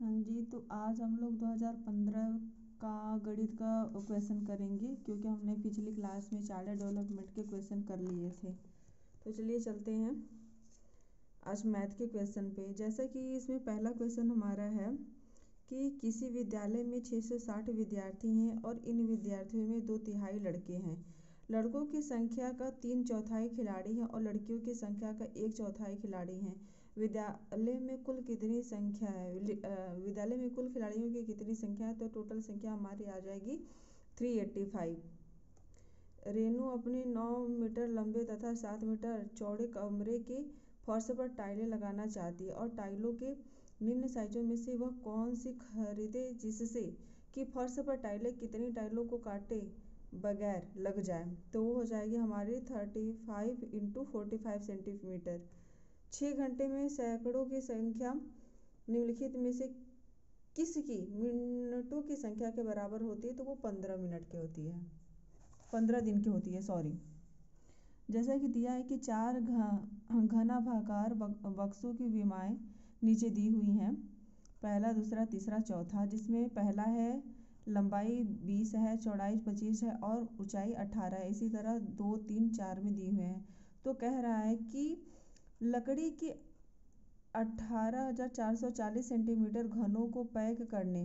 हाँ जी, तो आज हम लोग 2015 का गणित का क्वेश्चन करेंगे, क्योंकि हमने पिछली क्लास में चार्ट डेवलपमेंट के क्वेश्चन कर लिए थे। तो चलिए चलते हैं आज मैथ के क्वेश्चन पे। जैसा कि इसमें पहला क्वेश्चन हमारा है कि किसी विद्यालय में 660 विद्यार्थी हैं और इन विद्यार्थियों में 2/3 लड़के हैं। लड़कों की संख्या का 3/4 खिलाड़ी हैं और लड़कियों की संख्या का 1/4 खिलाड़ी हैं। विद्यालय में कुल कितनी संख्या है? विद्यालय में कुल खिलाड़ियों की कितनी संख्या है? तो टोटल संख्या हमारी आ जाएगी 385। रेनू अपने 9 मीटर लंबे तथा 7 मीटर चौड़े कमरे के फर्श पर टाइलें लगाना चाहती है और टाइलों के निम्न साइजों में से वह कौन सी खरीदे जिससे कि फर्श पर टाइलें कितनी टाइलों को काटे बगैर लग जाए? तो वो हो जाएगी हमारी 35 × 45 सेंटीमीटर। 6 घंटे में सैकड़ों की संख्या निम्नलिखित में से किसकी मिनटों की संख्या के बराबर होती है? तो वो 15 मिनट की होती है, 15 दिन की होती है, सॉरी। जैसा कि दिया है कि 4 घनाभागार बक्सों की विमाएं नीचे दी हुई हैं, पहला, दूसरा, तीसरा, चौथा, जिसमें पहला है लंबाई 20 है, चौड़ाई 25 है और ऊंचाई 18 है। इसी तरह 2, 3, 4 में दिए हुए हैं। तो कह रहा है कि लकड़ी के 18,440 सेंटीमीटर घनों को पैक करने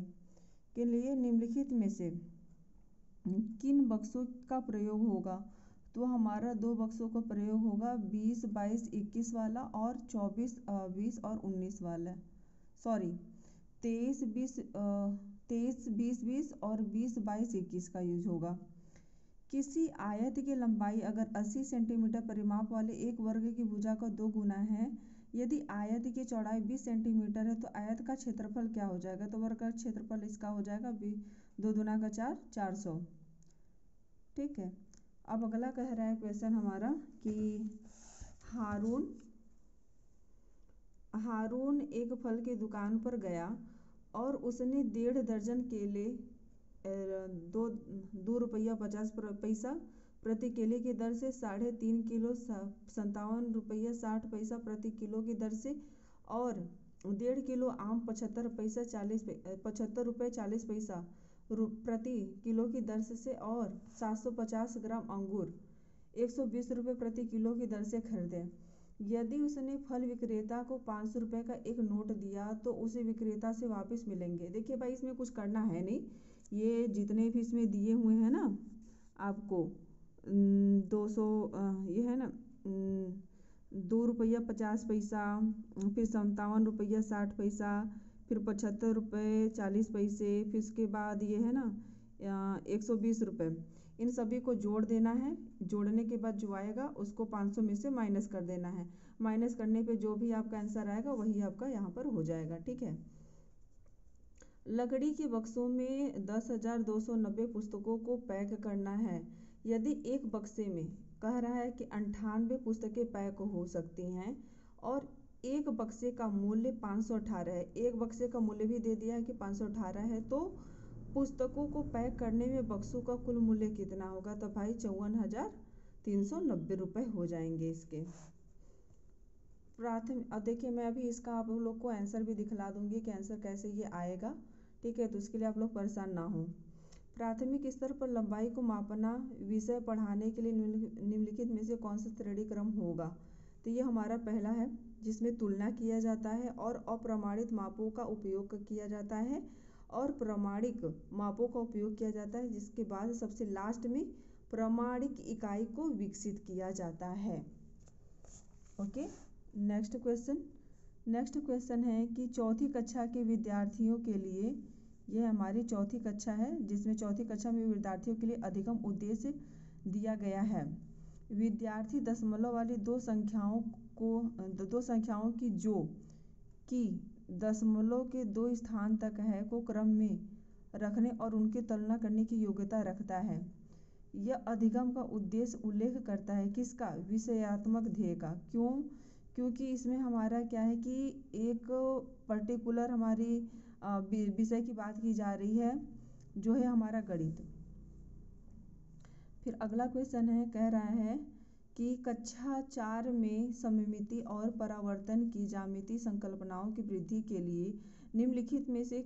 के लिए निम्नलिखित में से किन बक्सों का प्रयोग होगा? तो हमारा 2 बक्सों का प्रयोग होगा, 20, 22, 21 वाला और 24, 20 और 19 वाला, सॉरी 23, 20, 20 और 20, 22, 21 का यूज होगा। किसी आयत की लंबाई अगर 80 सेंटीमीटर परिमाप वाले एक वर्ग की भुजा का 2 गुना है, यदि आयत की चौड़ाई 20 सेंटीमीटर है, तो आयत का क्षेत्रफल क्या हो जाएगा? तो वर्ग का क्षेत्रफल इसका हो जाएगा 2 दूना का 4, 400। ठीक है। अब अगला कह रहा है क्वेश्चन हमारा कि हारून एक फल की दुकान पर गया और उसने 1.5 दर्जन केले 2 रुपया 50 पैसा प्रति केले की दर से 3.5 किलो 57 रुपया 60 पैसा प्रति किलो की दर से और 1.5 किलो आम 75 रुपये 40 पैसा प्रति किलो की दर से और 750 ग्राम अंगूर 120 रुपये प्रति किलो की दर से खरीदे। यदि उसने फल विक्रेता को 500 रुपये का एक नोट दिया तो उसे विक्रेता से वापस मिलेंगे। देखिए भाई, इसमें कुछ करना है नहीं, ये जितने भी इसमें दिए हुए हैं ना आपको 200, ये है ना 2 रुपया 50 पैसा, फिर 57 रुपया 60 पैसा, फिर 75 रुपये 40 पैसे, फिर उसके बाद ये है ना 120 रुपये, इन सभी को जोड़ देना है। जोड़ने के बाद जो आएगा उसको 500 में से माइनस कर देना है। माइनस करने पे जो भी आपका आंसर आएगा वही आपका यहाँ पर हो जाएगा। ठीक है। लकड़ी के बक्सों में 10,290 पुस्तकों को पैक करना है। यदि एक बक्से में कह रहा है कि 98 पुस्तकें पैक हो सकती हैं और एक बक्से का मूल्य 518 है, एक बक्से का मूल्य भी दे दिया है कि 518 है, तो पुस्तकों को पैक करने में बक्सों का कुल मूल्य कितना होगा? तो भाई 54,390 रुपये हो जाएंगे इसके। प्राथमिक, अब देखिए मैं अभी इसका आप लोग को आंसर भी दिखला दूंगी कि आंसर कैसे ये आएगा। ठीक है, तो इसके लिए आप लोग परेशान ना हो। प्राथमिक स्तर पर लंबाई को मापना विषय पढ़ाने के लिए निम्नलिखित में से कौन सा श्रेणी क्रम होगा? तो ये हमारा पहला है, जिसमें तुलना किया जाता है और अप्रमाणित मापों का उपयोग किया जाता है और प्रमाणिक मापों का उपयोग किया जाता है, जिसके बाद सबसे लास्ट में प्रमाणिक इकाई को विकसित किया जाता है। ओके, नेक्स्ट क्वेश्चन है कि चौथी कक्षा के विद्यार्थियों के लिए, यह हमारी चौथी कक्षा है, जिसमें चौथी कक्षा में विद्यार्थियों के लिए अधिगम उद्देश्य दिया गया है। विद्यार्थी दशमलव वाली दो संख्याओं की जो कि दशमलव के 2 स्थान तक है को क्रम में रखने और उनकी तुलना करने की योग्यता रखता है। यह अधिगम का उद्देश्य उल्लेख करता है किसका? विषयात्मक ध्येय का। क्यों? क्योंकि इसमें हमारा क्या है कि एक पर्टिकुलर हमारी विषय की बात की जा रही है, जो है हमारा गणित। फिर अगला क्वेश्चन है, कह रहा है कि कक्षा 4 में सममिति और परावर्तन की ज्यामितीय संकल्पनाओं की वृद्धि के लिए निम्नलिखित में से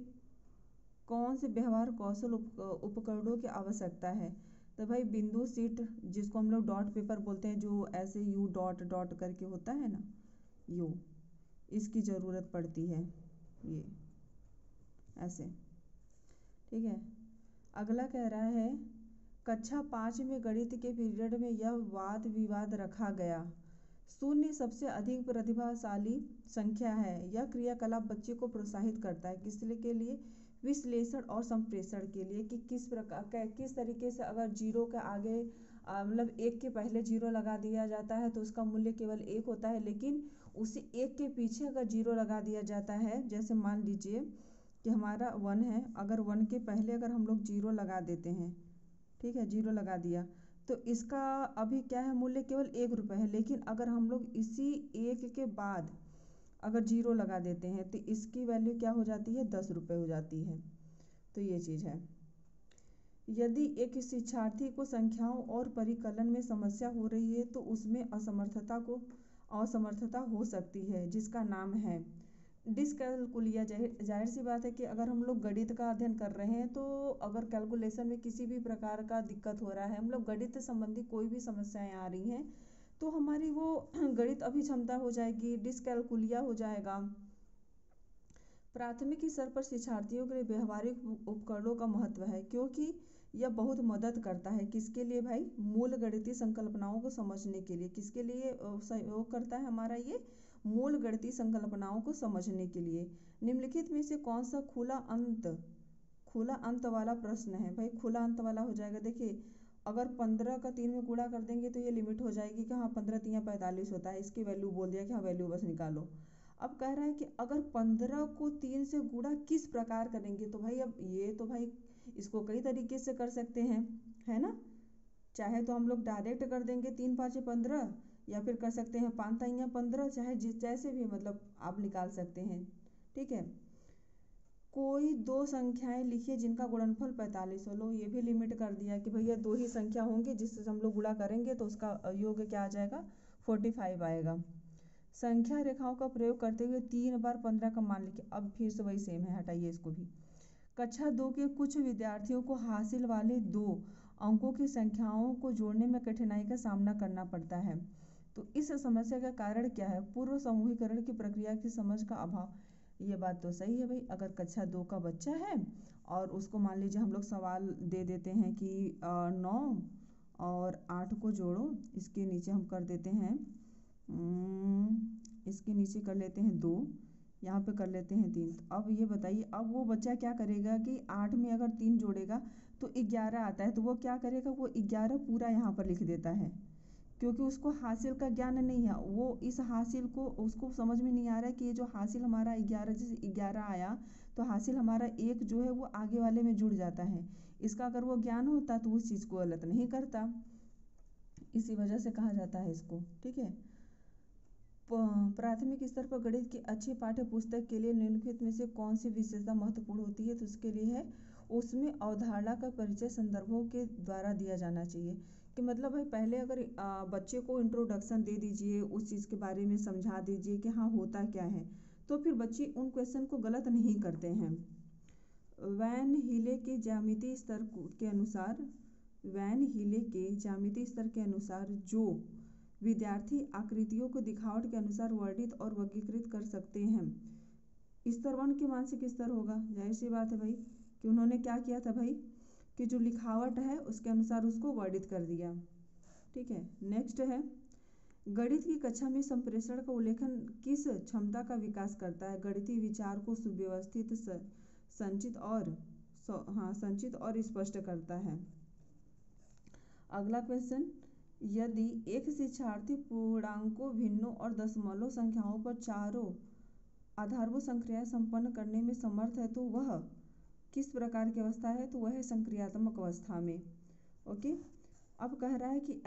कौन से व्यवहार कौशल उपकरणों की आवश्यकता है। तो भाई बिंदु शीट, जिसको हम लोग डॉट पेपर बोलते हैं, जो ऐसे यू डॉट डॉट करके होता है ना, यू, इसकी ज़रूरत पड़ती है, ये ऐसे। ठीक है। अगला कह रहा है कक्षा 5 में गणित के पीरियड में यह वाद विवाद रखा गया, शून्य सबसे अधिक प्रतिभाशाली संख्या है। यह क्रियाकलाप बच्चे को प्रोत्साहित करता है किस के लिए, विश्लेषण और संप्रेषण के लिए, कि किस प्रकार किस तरीके से अगर जीरो के आगे मतलब एक के पहले जीरो लगा दिया जाता है तो उसका मूल्य केवल एक होता है, लेकिन उसी एक के पीछे अगर जीरो लगा दिया जाता है, जैसे मान लीजिए कि हमारा 1 है, अगर 1 के पहले अगर हम लोग जीरो लगा देते हैं, ठीक है, जीरो लगा दिया, तो इसका अभी क्या है, मूल्य केवल 1 रुपये है। लेकिन अगर हम लोग इसी एक के बाद अगर जीरो लगा देते हैं तो इसकी वैल्यू क्या हो जाती है, 10 रुपये हो जाती है। तो ये चीज़ है। यदि एक शिक्षार्थी को संख्याओं और परिकलन में समस्या हो रही है तो उसमें असमर्थता हो सकती है, जिसका नाम है डिसकैलकुलिया। जाहिर सी बात है कि अगर हम लोग गणित का अध्ययन कर रहे हैं तो अगर कैलकुलेशन में किसी भी प्रकार का दिक्कत हो रहा है, हम लोग गणित संबंधी कोई भी समस्याएं आ रही हैं, तो हमारी वो गणित अभिक्षमता हो जाएगी, डिसकैलकुलिया हो जाएगा। प्राथमिक स्तर पर शिक्षार्थियों के लिए व्यवहारिक उपकरणों का महत्व है, क्योंकि यह बहुत मदद करता है किसके लिए भाई, मूल गणितीय संकल्पनाओं को समझने के लिए। किसके लिए सहयोग करता है हमारा ये, मूल गणितीय संकल्पनाओं को समझने के लिए। निम्नलिखित में से कौन सा खुला अंत वाला प्रश्न है। भाई खुला अंत वाला हो जाएगा, देखिए अगर 15 का 3 में गुणा कर देंगे तो ये लिमिट हो जाएगी कि हाँ 15 3 45 होता है, इसकी वैल्यू बोल दिया कि हाँ वैल्यू बस निकालो। अब कह रहा है कि अगर 15 को 3 से गुणा किस प्रकार करेंगे, तो भाई अब ये तो भाई इसको कई तरीके से कर सकते हैं, है ना। चाहे तो हम लोग डायरेक्ट कर देंगे 3 5 15, या फिर कर सकते हैं 5 3 15, चाहे जैसे भी मतलब आप निकाल सकते हैं। ठीक है। कोई दो संख्याएं लिखिए जिनका गुणनफल 45 हो। लो ये भी लिमिट कर दिया कि भैया दो ही संख्या होंगी जिससे हम लोग गुणा करेंगे तो उसका योग क्या आ जाएगा, 45 आएगा। संख्या रेखाओं का प्रयोग करते हुए 3 बार 15 का मान लिखिए। अब फिर से वही सेम है, हटाइए इसको भी। कक्षा 2 के कुछ विद्यार्थियों को हासिल वाले 2 अंकों की संख्याओं को जोड़ने में कठिनाई का सामना करना पड़ता है। तो इस समस्या का कारण क्या है, पूर्व समूहीकरण की प्रक्रिया की समझ का अभाव। ये बात तो सही है भाई, अगर कक्षा 2 का बच्चा है और उसको मान लीजिए हम लोग सवाल दे देते हैं कि 9 और 8 को जोड़ो, इसके नीचे हम कर देते हैं इसके नीचे कर लेते हैं 2, यहाँ पे कर लेते हैं 3। अब ये बताइए, अब वो बच्चा क्या करेगा कि 8 में अगर 3 जोड़ेगा तो 11 आता है, तो वो क्या करेगा, वो 11 पूरा यहाँ पर लिख देता है, क्योंकि उसको हासिल का ज्ञान नहीं है। वो इस हासिल को उसको समझ में नहीं आ रहा है कि ये जो हासिल हमारा 11, जैसे 11 आया तो हासिल हमारा 1 जो है वो आगे वाले में जुड़ जाता है। इसका अगर वो ज्ञान होता तो उस चीज़ को गलत नहीं करता, इसी वजह से कहा जाता है इसको। ठीक है। प्राथमिक स्तर पर गणित की अच्छी पाठ्य पुस्तक के लिए निम्नलिखित में से कौन सी विशेषता महत्वपूर्ण होती है, तो उसके लिए है उसमें अवधारणा का परिचय संदर्भों के द्वारा दिया जाना चाहिए। कि मतलब भाई पहले अगर बच्चे को इंट्रोडक्शन दे दीजिए, उस चीज़ के बारे में समझा दीजिए कि हाँ होता क्या है, तो फिर बच्चे उन क्वेश्चन को गलत नहीं करते हैं। वैन हीले के ज्यामितीय स्तर के अनुसार जो विद्यार्थी आकृतियों को दिखावट के अनुसार वर्णित और वर्गीकृत कर सकते हैं, स्तर 1 की मानसिक स्तर होगा। जाहिर सी बात है भाई कि उन्होंने क्या किया था भाई कि जो लिखावट है उसके अनुसार उसको वर्णित कर दिया। ठीक है। नेक्स्ट है गणित की कक्षा में संप्रेषण का उल्लेखन किस क्षमता का विकास करता है, गणितीय विचार को सुव्यवस्थित संचित और स्पष्ट करता है। अगला क्वेश्चन, यदि एक शिक्षार्थी पूर्णांकों, भिन्नों और दशमलव संख्याओं पर चारों आधारभूत संक्रियाएं संपन्न करने में समर्थ है तो वह किस प्रकार की अवस्था है, तो वह है संक्रियात्मक अवस्था में। ओके। अब कह रहा है कि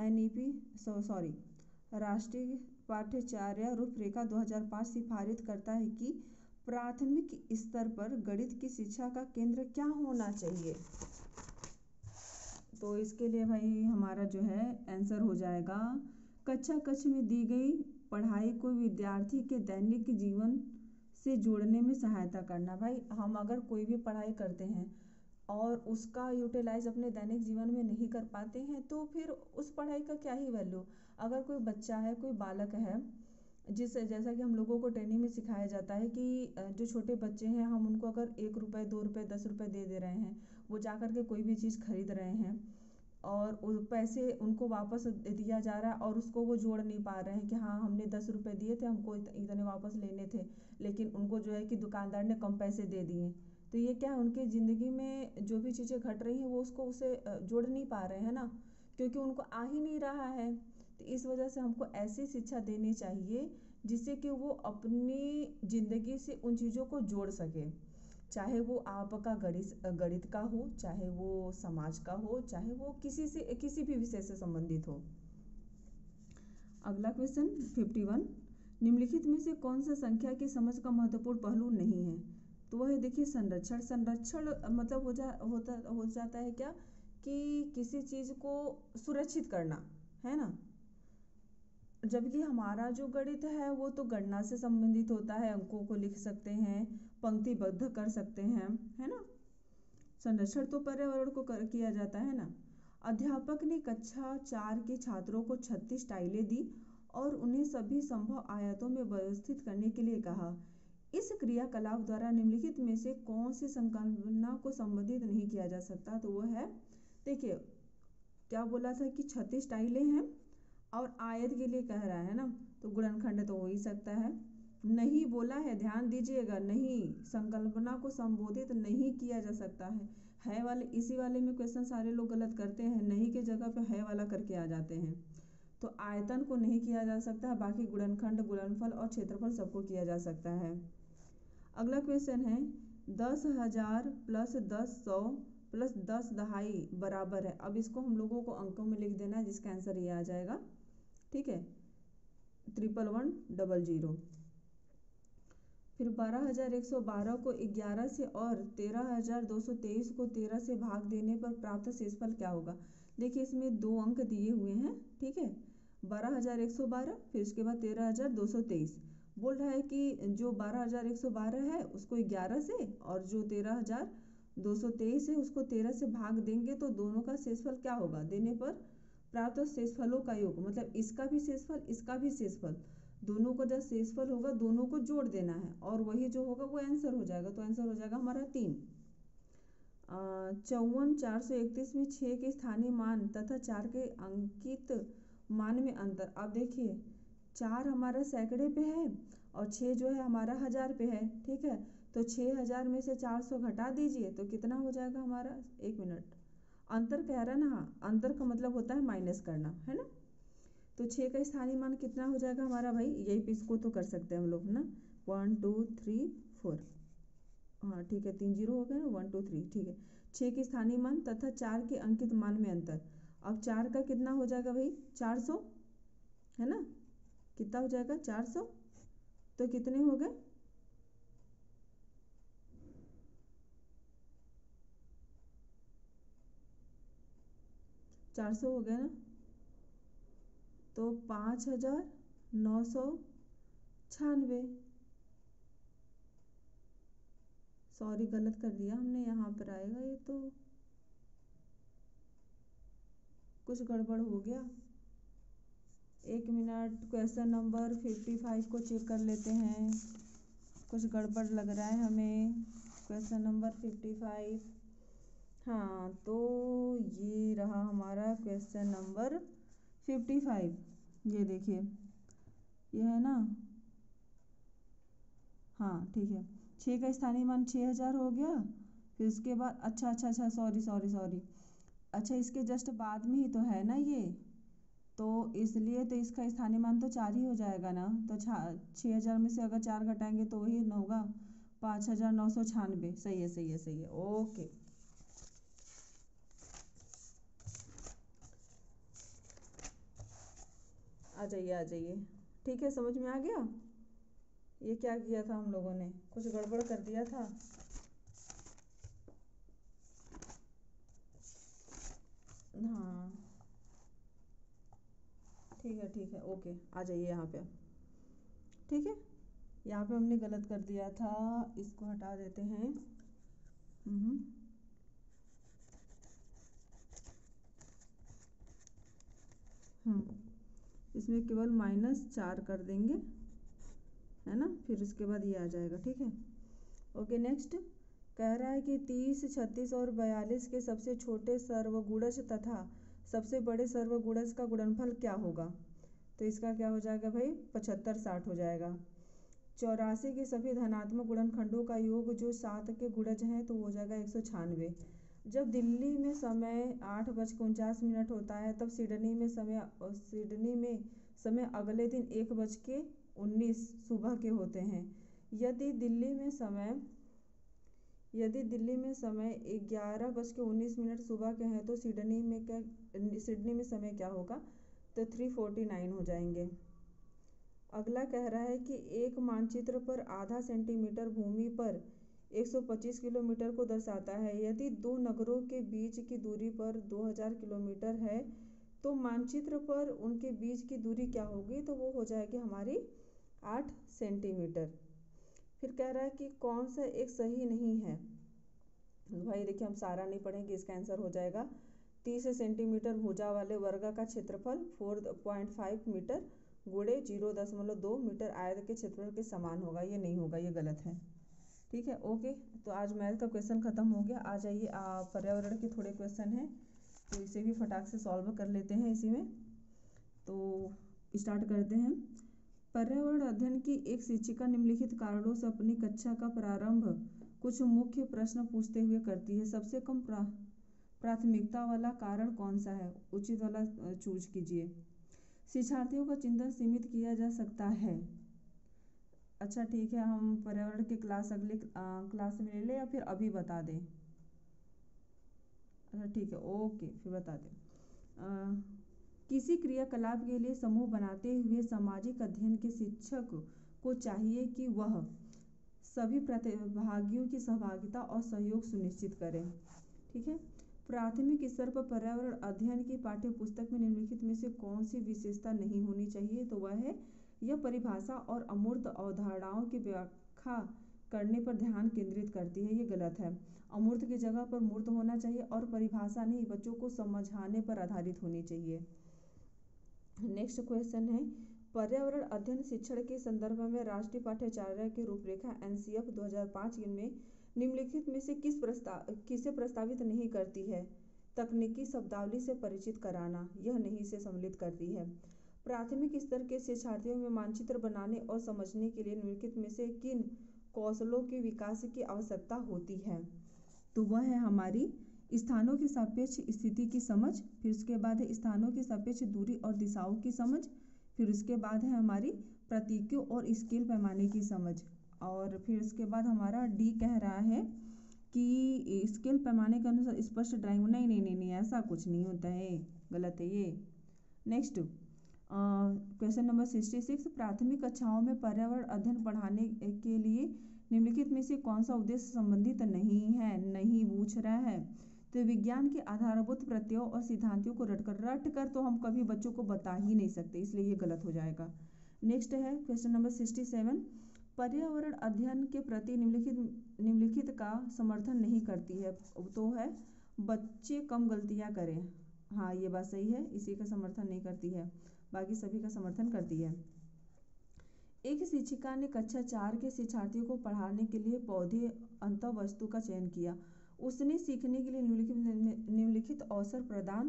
राष्ट्रीय पाठ्यचर्या रूपरेखा 2005 सिफारिश करता है कि प्राथमिक स्तर पर गणित की शिक्षा का केंद्र क्या होना चाहिए। तो इसके लिए भाई हमारा जो है आंसर हो जाएगा कक्षा कक्ष में दी गई पढ़ाई को विद्यार्थी के दैनिक जीवन से जोड़ने में सहायता करना। भाई हम अगर कोई भी पढ़ाई करते हैं और उसका यूटिलाइज अपने दैनिक जीवन में नहीं कर पाते हैं तो फिर उस पढ़ाई का क्या ही वैल्यू। अगर कोई बच्चा है, कोई बालक है, जैसा कि हम लोगों को ट्रेनिंग में सिखाया जाता है कि जो छोटे बच्चे हैं हम उनको अगर 1 रुपये 2 रुपये 10 रुपये दे रहे हैं, वो जा कर के कोई भी चीज़ खरीद रहे हैं और पैसे उनको वापस दिया जा रहा है और उसको वो जोड़ नहीं पा रहे हैं कि हाँ हमने 10 रुपये दिए थे, हमको इतने वापस लेने थे, लेकिन उनको जो है कि दुकानदार ने कम पैसे दे दिए। तो ये क्या है, उनकी ज़िंदगी में जो भी चीज़ें घट रही हैं वो उसको उसे जोड़ नहीं पा रहे हैं ना, क्योंकि उनको आ ही नहीं रहा है। तो इस वजह से हमको ऐसी शिक्षा देनी चाहिए जिससे कि वो अपनी ज़िंदगी से उन चीज़ों को जोड़ सके, चाहे वो आपका गणित का हो, चाहे वो समाज का हो, चाहे वो किसी भी विषय से संबंधित हो। अगला क्वेश्चन 51, निम्नलिखित में से कौन सा संख्या की समझ का महत्वपूर्ण पहलू नहीं है। तो वह देखिए संरक्षण मतलब हो जाता है क्या कि किसी चीज़ को सुरक्षित करना, है ना, जबकि हमारा जो गणित है वो तो गणना से संबंधित होता है, अंकों को लिख सकते हैं, पंक्तिबद्ध कर सकते हैं, है ना। संरक्षण तो पर्यावरण को किया जाता है ना। अध्यापक ने कक्षा 4 के छात्रों को 36 टाइलें दी और उन्हें सभी संभव आयतों में व्यवस्थित करने के लिए कहा। इस क्रियाकलाप द्वारा निम्नलिखित में से कौन सी संकल्पना को संबोधित नहीं किया जा सकता। तो वो है, देखिए क्या बोला था कि 36 टाइलें हैं और आयत के लिए कह रहा है ना, तो गुणनखंड तो हो ही सकता है। नहीं बोला है, ध्यान दीजिएगा, नहीं, संकल्पना को संबोधित नहीं किया जा सकता है वाले, इसी वाले में क्वेश्चन सारे लोग गलत करते हैं, नहीं के जगह पे है वाला करके आ जाते हैं। तो आयतन को नहीं किया जा सकता है, बाकी गुणनखंड, गुणनफल और क्षेत्रफल सबको किया जा सकता है। अगला क्वेश्चन है 10,000 + 10,100 + 10 दहाई बराबर है। अब इसको हम लोगों को अंकों में लिख देना है, जिसका आंसर ये आ जाएगा, ठीक है, 11,100। फिर 12,112 को 11 से और 13,223 को 13 से भाग देने पर प्राप्त शेषफल क्या होगा। देखिए इसमें 2 अंक दिए हुए हैं, ठीक है, 12,112, फिर उसके बाद 13,223। बोल रहा है कि जो 12,112 है उसको 11 से और जो 13,223 है उसको 13 से भाग देंगे तो दोनों का शेषफल क्या होगा, देने पर प्राप्त शेषफलों का योग, मतलब इसका भी शेषफल, इसका भी शेषफल, दोनों को जब शेषफल होगा दोनों को जोड़ देना है और वही जो होगा वो आंसर हो जाएगा। तो आंसर हो जाएगा हमारा 3। 54,431 में 6 के स्थानीय मान तथा 4 के अंकित मान में अंतर। अब देखिए 4 हमारा सैकड़े पे है और 6 जो है हमारा 1000 पे है, ठीक है, तो 6000 में से 400 घटा दीजिए तो कितना हो जाएगा हमारा, 1 मिनट, अंतर कह रहा है ना, हाँ, अंतर का मतलब होता है माइनस करना, है ना। तो 6 का स्थानीय मान कितना हो जाएगा हमारा, भाई यही पे इसको तो कर सकते हैं हम लोग ना, 1 2 3 4, हाँ ठीक है, 3 0 हो गए ना, 1 2 3, ठीक है। 6 के स्थानीय मान तथा 4 के अंकित मान में अंतर। अब 4 का कितना हो जाएगा भाई, 400, है ना, कितना हो जाएगा 400, तो कितने हो गए, 400 हो गया ना, तो 5,996, सॉरी गलत कर दिया हमने, यहाँ पर आएगा ये तो कुछ गड़बड़ हो गया। 1 मिनट, क्वेश्चन नंबर 55 को चेक कर लेते हैं, कुछ गड़बड़ लग रहा है हमें। क्वेश्चन नंबर 55, हाँ तो ये रहा हमारा क्वेश्चन नंबर 55, ये देखिए ये है ना, हाँ ठीक है। 6 का स्थानीय मान 6,000 हो गया, फिर उसके बाद अच्छा सॉरी, अच्छा इसके जस्ट बाद में ही तो है ना ये, तो इसलिए तो इसका स्थानीय मान तो 4 ही हो जाएगा ना, तो 6,000 में से अगर 4 घटाएंगे तो वही न होगा, 5,996, सही है, ओके। आ जाइए, ठीक है, समझ में आ गया। ये क्या किया था हम लोगों ने, कुछ गड़बड़ कर दिया था, हाँ ठीक है, ओके, आ जाइए यहाँ पे। ठीक है, यहाँ पे हमने गलत कर दिया था, इसको हटा देते हैं। हम्म इसमें केवल -4 कर देंगे, है ना, फिर उसके बाद ये आ जाएगा। ठीक है, ओके। नेक्स्ट कह रहा है कि 30, 36 और 42 के सबसे छोटे सर्वगुणज तथा सबसे बड़े सर्वगुणज का गुणनफल क्या होगा। तो इसका क्या हो जाएगा भाई, 75, 60 हो जाएगा। 84 के सभी धनात्मक गुणनखंडों का योग जो 7 के गुणज हैं तो हो जाएगा 196। जब दिल्ली में समय 8:49 होता है तब सिडनी में समय अगले दिन 1:19 सुबह के होते हैं। यदि दिल्ली में समय 11:19 सुबह के हैं तो सिडनी में समय क्या होगा, तो 3:49 हो जाएंगे। अगला कह रहा है कि एक मानचित्र पर आधा सेंटीमीटर भूमि पर 125 किलोमीटर को दर्शाता है। यदि दो नगरों के बीच की दूरी पर 2000 किलोमीटर है तो मानचित्र पर उनके बीच की दूरी क्या होगी, तो वो हो जाएगी हमारी 8 सेंटीमीटर। फिर कह रहा है कि कौन सा एक सही नहीं है। भाई देखिए, हम सारा नहीं पढ़ेंगे, इसका आंसर हो जाएगा 30 सेंटीमीटर भुजा वाले वर्ग का क्षेत्रफल 4.5 मीटर गुणे 0.2 मीटर आयत के क्षेत्रफल के समान होगा। ये नहीं होगा, ये गलत है। ठीक है, ओके। तो आज मैथ का क्वेश्चन खत्म हो गया। आ जाइए, पर्यावरण के थोड़े क्वेश्चन हैं तो इसे भी फटाक से सॉल्व कर लेते हैं इसी में। तो स्टार्ट करते हैं। पर्यावरण अध्ययन की एक शिक्षिका निम्नलिखित कारणों से अपनी कक्षा का प्रारंभ कुछ मुख्य प्रश्न पूछते हुए करती है। सबसे कम प्राथमिकता वाला कारण कौन सा है, उचित वाला चूज कीजिए। शिक्षार्थियों का चिंतन सीमित किया जा सकता है। अच्छा ठीक है, हम पर्यावरण की क्लास अगले क्लास में ले लें या फिर अभी बता दें। अच्छा ठीक है, ओके, फिर बता दें। किसी क्रियाकलाप के लिए समूह बनाते हुए सामाजिक अध्ययन के शिक्षक को चाहिए कि वह सभी प्रतिभागियों की सहभागिता और सहयोग सुनिश्चित करें। ठीक है, प्राथमिक स्तर पर पर्यावरण अध्ययन की पाठ्य पुस्तक में निम्नलिखित में से कौन सी विशेषता नहीं होनी चाहिए, तो वह है यह परिभाषा और अमूर्त अवधारणाओं की व्याख्या करने पर ध्यान केंद्रित करती है। ये गलत है। अमूर्त की जगह पर मूर्त होना चाहिए और परिभाषा नहीं, बच्चों को समझाने पर आधारित होनी चाहिए। नेक्स्ट क्वेश्चन है, पर्यावरण अध्ययन शिक्षण के संदर्भ में राष्ट्रीय पाठ्यचर्या की रूपरेखा NCF 2005 में निम्नलिखित में से किसे प्रस्तावित नहीं करती है। तकनीकी शब्दावली से परिचित कराना, यह नहीं से सम्मिलित करती है। प्राथमिक स्तर के शिक्षार्थियों में मानचित्र बनाने और समझने के लिए निम्नलिखित में से किन कौशलों के विकास की आवश्यकता होती है, तो वह है हमारी स्थानों की सापेक्ष स्थिति की समझ, फिर उसके बाद है स्थानों की सापेक्ष दूरी और दिशाओं की समझ, फिर उसके बाद है हमारी प्रतीकों और स्केल पैमाने की समझ, और फिर उसके बाद हमारा डी कह रहा है कि स्केल पैमाने के अनुसार स्पष्ट ड्राइंग। नहीं, ऐसा कुछ नहीं होता है, गलत है ये। नेक्स्ट क्वेश्चन नंबर 66, प्राथमिक कक्षाओं में पर्यावरण अध्ययन पढ़ाने के लिए निम्नलिखित में से कौन सा उद्देश्य संबंधित नहीं है, नहीं पूछ रहा है। तो विज्ञान के आधारभूत प्रत्ययों और सिद्धांतों को रट कर तो हम कभी बच्चों को बता ही नहीं सकते, इसलिए ये गलत हो जाएगा। नेक्स्ट है क्वेश्चन नंबर 67, पर्यावरण अध्ययन के प्रति निम्नलिखित का समर्थन नहीं करती है, तो है बच्चे कम गलतियां करें। हाँ, ये बात सही है, इसी का समर्थन नहीं करती है, बाकी सभी का समर्थन करती है। एक शिक्षिका ने कक्षा 4 के शिक्षार्थियों को पढ़ाने के लिए पौधे अंतःवस्तु का चयन किया। उसने सीखने के लिए निम्नलिखित अवसर प्रदान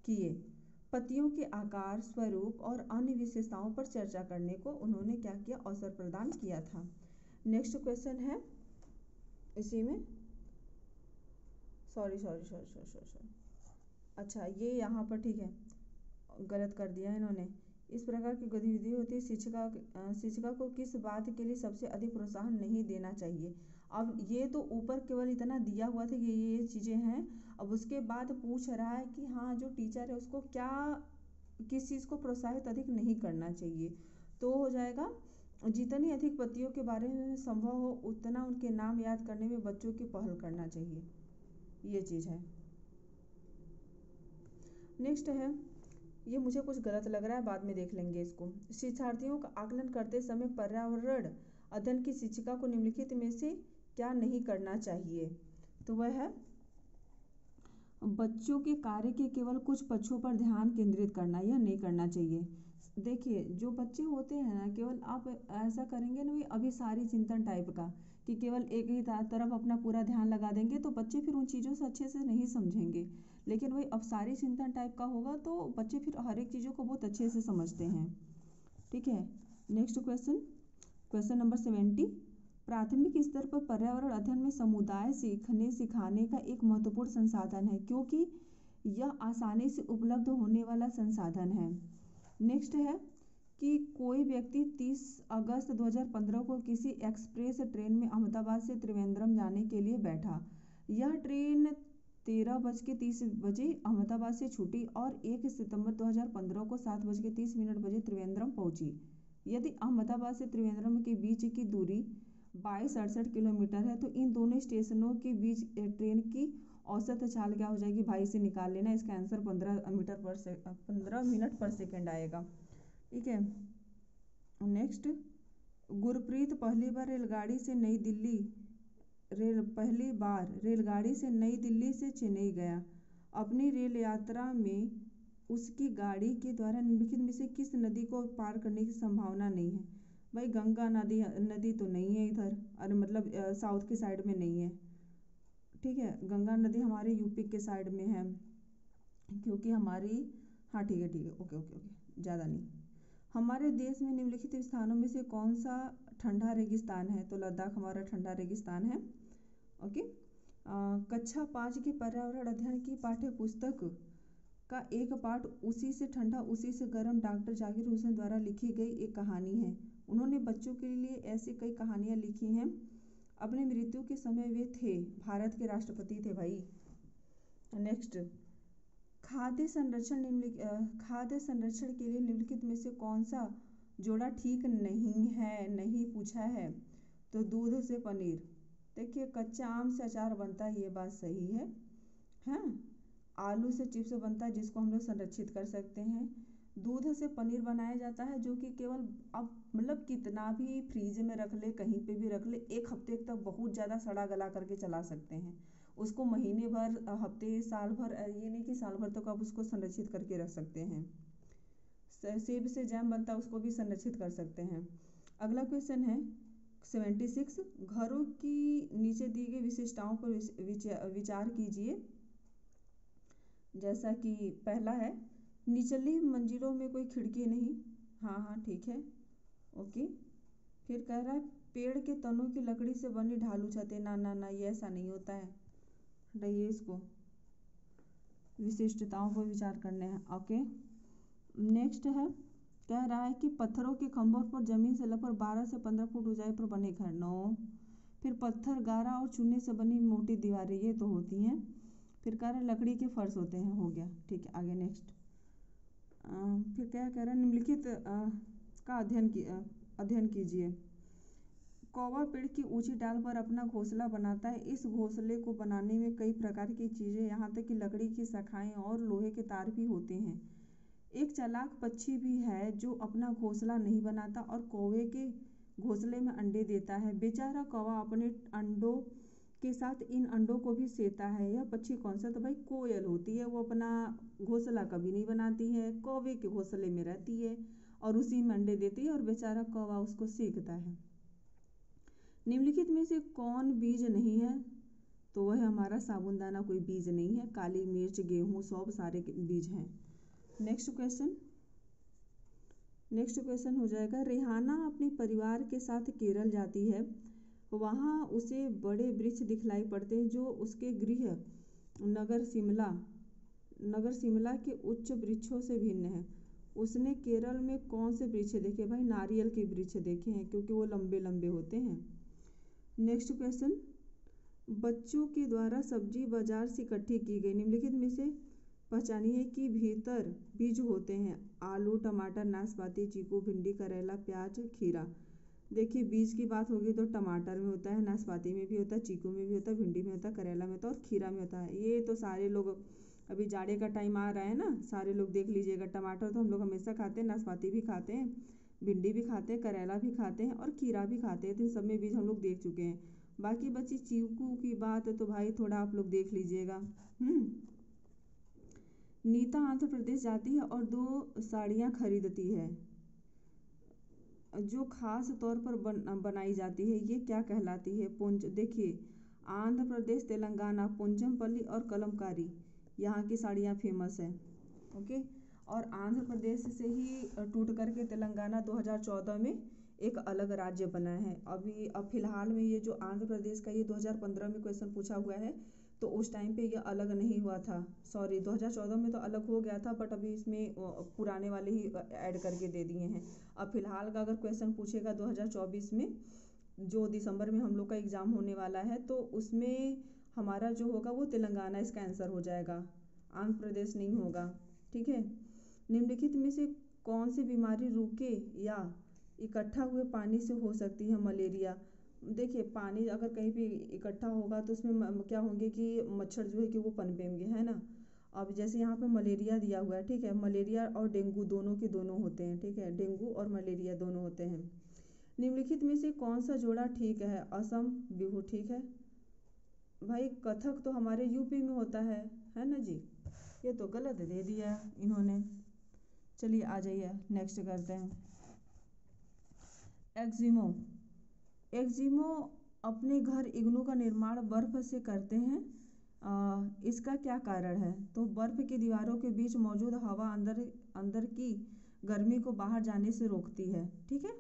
किए। पत्तियों के आकार, स्वरूप और अन्य विशेषताओं पर चर्चा करने को उन्होंने क्या किया, अवसर प्रदान किया था। नेक्स्ट क्वेश्चन है इसी में, सॉरी, अच्छा ये यहाँ पर ठीक है, गलत कर दिया इन्होंने। इस प्रकार की गतिविधि होती है, शिक्षिका को किस बात के लिए सबसे अधिक प्रोत्साहन नहीं देना चाहिए। अब ये तो ऊपर केवल इतना दिया हुआ था कि ये चीज़ें हैं, अब उसके बाद पूछ रहा है कि हाँ जो टीचर है उसको किस चीज़ को प्रोत्साहित अधिक नहीं करना चाहिए, तो हो जाएगा जितनी अधिक पत्तियों के बारे में संभव हो उतना उनके नाम याद करने में बच्चों की पहल करना चाहिए, ये चीज़ है। नेक्स्ट है, ये मुझे कुछ गलत लग रहा है, बाद में देख लेंगे इसको। शिक्षार्थियों का आकलन करते समय पर्यावरण अध्ययन की शिक्षिका को निम्नलिखित में से क्या नहीं करना चाहिए? तो वह है बच्चों के कार्य के केवल कुछ पक्षों पर ध्यान केंद्रित करना, यह नहीं करना चाहिए। देखिए जो बच्चे होते हैं ना, केवल आप ऐसा करेंगे ना, अभिसारी चिंतन टाइप का, कि केवल एक ही तरफ अपना पूरा ध्यान लगा देंगे तो बच्चे फिर उन चीज़ों से अच्छे से नहीं समझेंगे। लेकिन वही अपसारी चिंतन टाइप का होगा तो बच्चे फिर हर एक चीज़ों को बहुत अच्छे से समझते हैं। ठीक है, नेक्स्ट क्वेश्चन, क्वेश्चन नंबर 70। प्राथमिक स्तर पर पर्यावरण अध्ययन में समुदाय सीखने सिखाने का एक महत्वपूर्ण संसाधन है, क्योंकि यह आसानी से उपलब्ध होने वाला संसाधन है। नेक्स्ट है कि कोई व्यक्ति 30 अगस्त 2015 को किसी एक्सप्रेस ट्रेन में अहमदाबाद से त्रिवेंद्रम जाने के लिए बैठा। यह ट्रेन 13:30 बजे अहमदाबाद से छूटी और 1 सितंबर 2015 को 7:30 बजे त्रिवेंद्रम पहुंची। यदि अहमदाबाद से त्रिवेंद्रम के बीच की दूरी 2268 किलोमीटर है तो इन दोनों स्टेशनों के बीच ट्रेन की औसत चाल क्या हो जाएगी भाई, से निकाल लेना। इसका आंसर 15 मिनट पर सेकेंड आएगा। ठीक है, नेक्स्ट, गुरप्रीत पहली बार रेलगाड़ी से नई दिल्ली से चेन्नई गया। अपनी रेल यात्रा में उसकी गाड़ी के द्वारा निम्नलिखित में से किस नदी को पार करने की संभावना नहीं है? भाई गंगा नदी तो नहीं है इधर, अरे मतलब साउथ की साइड में नहीं है। ठीक है, गंगा नदी हमारे यूपी के साइड में है, क्योंकि हमारी, हाँ ठीक है ओके, ज़्यादा नहीं। हमारे देश में निम्नलिखित स्थानों में से कौन सा ठंडा रेगिस्तान है? तो लद्दाख हमारा ठंडा रेगिस्तान है। ओके, कक्षा 5 की पर्यावरण अध्ययन की पाठ्य पुस्तक का एक पाठ उसी से ठंडा उसी से गर्म डॉक्टर जाकिर हुसैन द्वारा लिखी गई एक कहानी है। उन्होंने बच्चों के लिए ऐसी कई कहानियाँ लिखी हैं। अपनी मृत्यु के समय वे थे भारत के राष्ट्रपति थे भाई। नेक्स्ट, खाद्य संरक्षण के लिए निम्नलिखित में से कौन सा जोड़ा ठीक नहीं है? नहीं पूछा है तो दूध से पनीर। देखिए कच्चा आम से अचार बनता है, ये बात सही है। हाँ, आलू से चिप्स बनता है जिसको हम लोग संरक्षित कर सकते हैं। दूध से पनीर बनाया जाता है जो कि केवल अब मतलब कितना भी फ्रीज में रख ले, कहीं पे भी रख ले, 1 हफ्ते तक बहुत ज़्यादा सड़ा गला करके चला सकते हैं। उसको महीने भर, हफ्ते, साल भर, ये नहीं कि साल भर तक आप उसको संरक्षित करके रख सकते हैं। सेब से जैम बनता है, उसको भी संरक्षित कर सकते हैं। अगला क्वेश्चन है 76। घरों की नीचे दी गई विशेषताओं पर विचार कीजिए। जैसा कि पहला है, निचली मंजिलों में कोई खिड़की नहीं। हाँ ठीक है, ओके। फिर कह रहा है पेड़ के तनों की लकड़ी से बनी ढालू छतें। ना ये ऐसा नहीं होता है, हटाइए इसको। विशिष्टताओं पर विचार करने हैं। ओके, नेक्स्ट है, कह रहा है कि पत्थरों के खंभों पर जमीन से लगभग 12 से 15 फुट ऊंचाई पर बने घर। नो। फिर पत्थर, गारा और चूने से बनी मोटी दीवारें, ये तो होती हैं। फिर कह रहा है लकड़ी के फर्श होते हैं, हो गया। ठीक है, आगे नेक्स्ट। फिर क्या कह रहा है, निम्नलिखित का अध्ययन कीजिए। कौवा पेड़ की ऊंची डाल पर अपना घोंसला बनाता है। इस घोंसले को बनाने में कई प्रकार की चीज़ें, यहाँ तक कि लकड़ी की शाखाएं और लोहे के तार भी होते हैं। एक चालाक पक्षी भी है जो अपना घोंसला नहीं बनाता और कौवे के घोंसले में अंडे देता है। बेचारा कौवा अपने अंडों के साथ इन अंडों को भी सेता है। यह पक्षी कौन सा? तो भाई कोयल होती है। वो अपना घोंसला कभी नहीं बनाती है, कौवे के घोंसले में रहती है और उसी में अंडे देती है और बेचारा कौवा उसको सेकता है। निम्नलिखित में से कौन बीज नहीं है? तो वह हमारा साबुनदाना कोई बीज नहीं है। काली मिर्च, गेहूँ, सौंफ सारे बीज हैं। नेक्स्ट क्वेश्चन हो जाएगा, रेहाना अपने परिवार के साथ केरल जाती है। वहाँ उसे बड़े वृक्ष दिखलाई पड़ते हैं जो उसके गृह नगर शिमला के उच्च वृक्षों से भिन्न है। उसने केरल में कौन से वृक्ष देखे? भाई नारियल के वृक्ष देखे हैं, क्योंकि वो लंबे लंबे होते हैं। नेक्स्ट क्वेश्चन, बच्चों के द्वारा सब्जी बाजार से इकट्ठी की गई। निम्नलिखित में से पहचानिए कि भीतर बीज होते हैं। आलू, टमाटर, नाशपाती, चीकू, भिंडी, करेला, प्याज, खीरा। देखिए बीज की बात होगी तो टमाटर में होता है, नाशपाती में भी होता है, चीकू में भी होता है, भिंडी में होता है, करेला में होता है और खीरा में होता है। ये तो सारे लोग अभी जाड़े का टाइम आ रहा है ना, सारे लोग देख लीजिएगा। टमाटर तो हम लोग हमेशा खाते हैं, नाशपाती भी खाते हैं, भिंडी भी खाते हैं, करेला भी खाते हैं और खीरा भी खाते हैं, तो इन सब में बीज हम लोग देख चुके हैं। बाकी बची चीकू की बात है तो भाई थोड़ा आप लोग देख लीजिएगा। नीता आंध्र प्रदेश जाती है और 2 साड़ियाँ खरीदती है जो खास तौर पर बनाई जाती है, ये क्या कहलाती है? देखिए, आंध्र प्रदेश, तेलंगाना, पोंचमपल्ली और कलमकारी यहाँ की साड़ियाँ फेमस हैं। ओके, और आंध्र प्रदेश से ही टूट करके तेलंगाना 2014 में एक अलग राज्य बना है। अब फिलहाल में ये जो आंध्र प्रदेश का ये 2015 में क्वेश्चन पूछा हुआ है, तो उस टाइम पे ये अलग नहीं हुआ था। सॉरी, 2014 में तो अलग हो गया था, बट अभी इसमें पुराने वाले ही ऐड करके दे दिए हैं। अब फिलहाल का अगर क्वेश्चन पूछेगा 2024 में, जो दिसंबर में हम लोग का एग्ज़ाम होने वाला है, तो उसमें हमारा जो होगा वो तेलंगाना इसका आंसर हो जाएगा, आंध्र प्रदेश नहीं होगा। ठीक है। निम्नलिखित में से कौन सी बीमारी रूखे या इकट्ठा हुए पानी से हो सकती है? मलेरिया। देखिए, पानी अगर कहीं भी इकट्ठा होगा तो उसमें क्या होंगे कि मच्छर जो है कि वो पनपेंगे, है ना। अब जैसे यहाँ पे मलेरिया दिया हुआ है, ठीक है, मलेरिया और डेंगू दोनों के दोनों होते हैं, ठीक है, डेंगू और मलेरिया दोनों होते हैं। निम्नलिखित में से कौन सा जोड़ा ठीक है? असम, बिहू ठीक है। भाई कथक तो हमारे यूपी में होता है ना जी। ये तो गलत दे दिया इन्होंने। चलिए आ जाइए, नेक्स्ट करते हैं। एक्जिमो। एक्जिमो अपने घर इग्नू का निर्माण बर्फ से करते हैं। इसका क्या कारण है? तो बर्फ की दीवारों के बीच मौजूद हवा अंदर की गर्मी को बाहर जाने से रोकती है। ठीक है।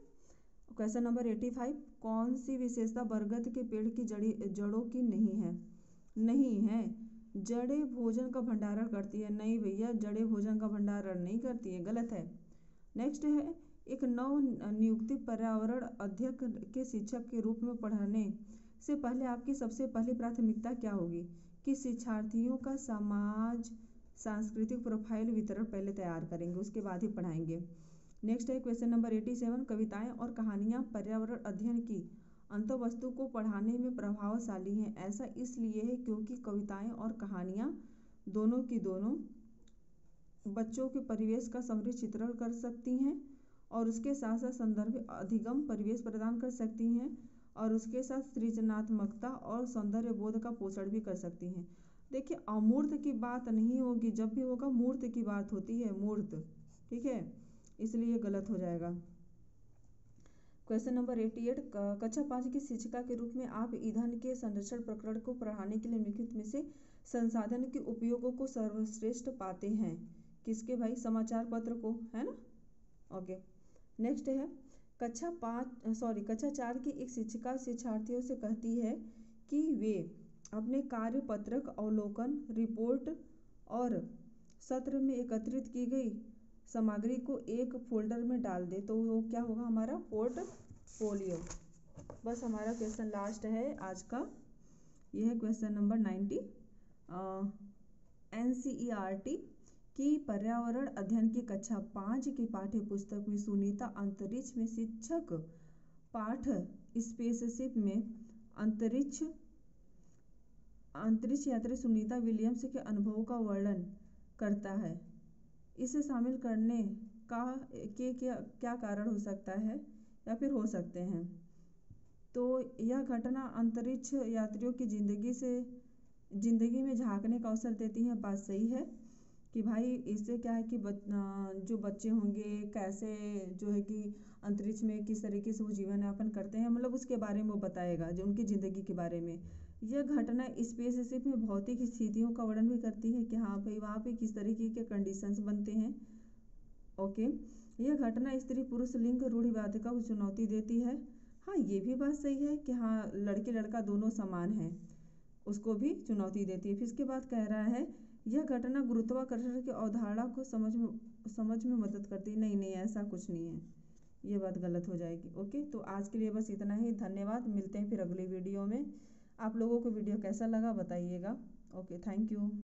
क्वेश्चन नंबर 85, कौन सी विशेषता बरगद के पेड़ की जड़ों की नहीं है? जड़ें भोजन का भंडारण करती है। नहीं भैया, जड़ें भोजन का भंडारण नहीं करती है, गलत है। नेक्स्ट है, एक नव नियुक्ति पर्यावरण अध्यक्ष के शिक्षक के रूप में पढ़ाने से पहले आपकी सबसे पहली प्राथमिकता क्या होगी? कि शिक्षार्थियों का समाज सांस्कृतिक प्रोफाइल वितरण पहले तैयार करेंगे, उसके बाद ही पढ़ाएंगे। नेक्स्ट है क्वेश्चन नंबर 87, कविताएं और कहानियां पर्यावरण अध्ययन की अंतःवस्तु को पढ़ाने में प्रभावशाली हैं। ऐसा इसलिए है क्योंकि कविताएं और कहानियां दोनों की दोनों बच्चों के परिवेश का समृद्ध चित्रण कर सकती हैं और उसके साथ साथ संदर्भ अधिगम परिवेश प्रदान कर सकती हैं और उसके साथ सृजनात्मकता और सौंदर्य बोध का पोषण भी कर सकती हैं। देखिए, अमूर्त की बात नहीं होगी, जब भी होगा मूर्त की बात होती है, मूर्त। ठीक है, इसलिए गलत हो जाएगा। क्वेश्चन नंबर 88, कक्षा 5 की शिक्षिका के रूप में आप ईंधन के संरक्षण प्रकरण को पढ़ाने के लिए निम्नलिखित में से संसाधन के उपयोगों को सर्वश्रेष्ठ पाते हैं? किसके भाई? समाचार पत्र को, है ना। ओके, नेक्स्ट है, कक्षा 4 की एक शिक्षिका शिक्षार्थियों से कहती है कि वे अपने कार्य पत्रक, अवलोकन, रिपोर्ट और सत्र में एकत्रित की गई सामग्री को एक फोल्डर में डाल दे, तो वो क्या होगा? हमारा पोर्टफोलियो। बस हमारा क्वेश्चन लास्ट है आज का, यह है क्वेश्चन नंबर 90। NCERT की पर्यावरण अध्ययन की कक्षा 5 की पाठ्य पुस्तक में सुनीता अंतरिक्ष में शिक्षक पाठ स्पेसशिप में अंतरिक्ष यात्री सुनीता विलियम्स के अनुभवों का वर्णन करता है। इसे शामिल करने का क्या कारण हो सकता है या फिर हो सकते हैं? तो यह घटना अंतरिक्ष यात्रियों की जिंदगी में झांकने का अवसर देती है। बात सही है कि भाई इससे क्या है कि जो बच्चे होंगे कैसे जो है कि अंतरिक्ष में किस तरीके से वो जीवन यापन करते हैं, मतलब उसके बारे में वो बताएगा, जो उनकी ज़िंदगी के बारे में। यह घटना स्पेसशिप में भौतिक स्थितियों का वर्णन भी करती है कि हाँ भाई वहाँ पे किस तरीके के कंडीशंस बनते हैं। ओके, यह घटना स्त्री पुरुष लिंग रूढ़िवादिता को चुनौती देती है। हाँ, ये भी बात सही है कि हाँ लड़के लड़का दोनों समान हैं, उसको भी चुनौती देती है। फिर इसके बाद कह रहा है, यह घटना गुरुत्वाकर्षण की अवधारणा को समझ में मदद करती है। नहीं, ऐसा कुछ नहीं है, ये बात गलत हो जाएगी। ओके, तो आज के लिए बस इतना ही। धन्यवाद, मिलते हैं फिर अगले वीडियो में। आप लोगों को वीडियो कैसा लगा बताइएगा। Okay, thank you.